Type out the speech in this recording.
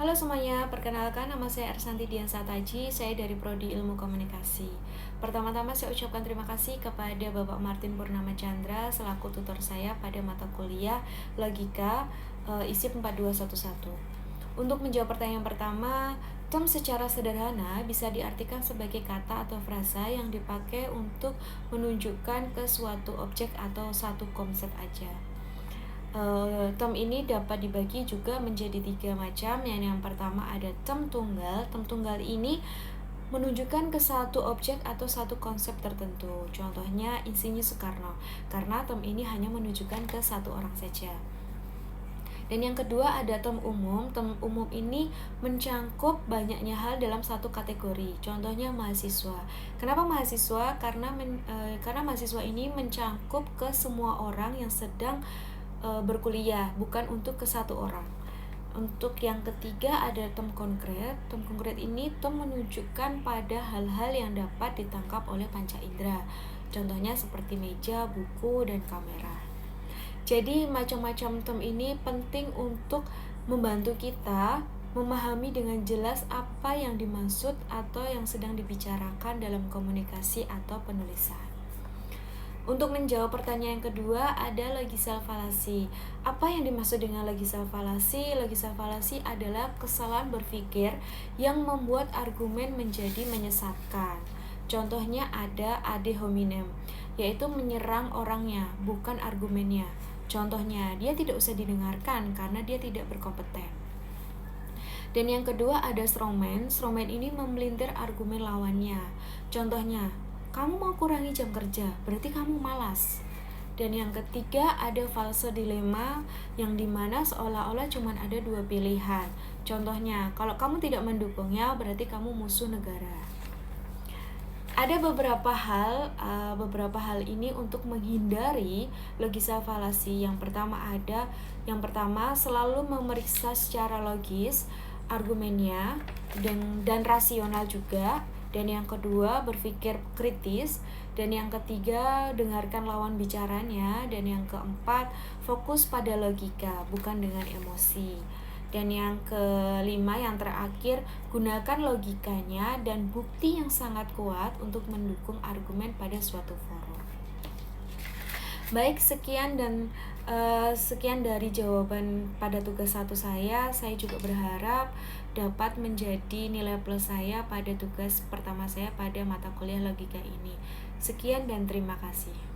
Halo semuanya, perkenalkan nama saya Ersanti Diansa Taji, saya dari Prodi Ilmu Komunikasi. Pertama-tama saya ucapkan terima kasih kepada Bapak Martin Purnama Chandra selaku tutor saya pada mata kuliah Logika ISIP 4211. Untuk menjawab pertanyaan pertama, term secara sederhana bisa diartikan sebagai kata atau frasa yang dipakai untuk menunjukkan ke suatu objek atau satu konsep aja. Term ini dapat dibagi juga menjadi 3 macam. Yang pertama ada term tunggal. Term tunggal ini menunjukkan ke satu objek atau satu konsep tertentu. Contohnya Insinyur Soekarno, karena term ini hanya menunjukkan ke satu orang saja. Dan yang kedua ada term umum. Term umum ini mencangkup banyaknya hal dalam satu kategori. Contohnya mahasiswa. Kenapa mahasiswa? Karena mahasiswa ini mencangkup ke semua orang yang sedang berkuliah, bukan untuk ke satu orang. Untuk yang ketiga ada term konkret. Term konkret ini term menunjukkan pada hal-hal yang dapat ditangkap oleh panca indera. Contohnya seperti meja, buku, dan kamera. Jadi macam-macam term ini penting untuk membantu kita memahami dengan jelas apa yang dimaksud atau yang sedang dibicarakan dalam komunikasi atau penulisan. Untuk menjawab pertanyaan yang kedua ada logisal falasi. Apa yang dimaksud dengan logisal falasi? Logisal falasi adalah kesalahan berpikir yang membuat argumen menjadi menyesatkan. Contohnya ada ad hominem, yaitu menyerang orangnya, bukan argumennya. Contohnya, dia tidak usah didengarkan karena dia tidak berkompeten. Dan yang kedua ada strongman. Strongman ini memelintir argumen lawannya. Contohnya, kamu mau kurangi jam kerja, berarti kamu malas. Dan yang ketiga ada false dilema, yang dimana seolah-olah cuma ada dua pilihan. Contohnya, kalau kamu tidak mendukungnya, berarti kamu musuh negara. Ada beberapa hal ini untuk menghindari logisal falasi. Yang pertama selalu memeriksa secara logis argumennya dan rasional juga. Dan yang kedua berpikir kritis. Dan yang ketiga dengarkan lawan bicaranya. Dan yang keempat fokus pada logika bukan dengan emosi. Dan yang kelima, yang terakhir, gunakan logikanya dan bukti yang sangat kuat untuk mendukung argumen pada suatu forum. Baik, sekian dari jawaban pada tugas 1 saya. Saya juga berharap dapat menjadi nilai plus saya pada tugas pertama saya pada mata kuliah logika ini. Sekian dan terima kasih.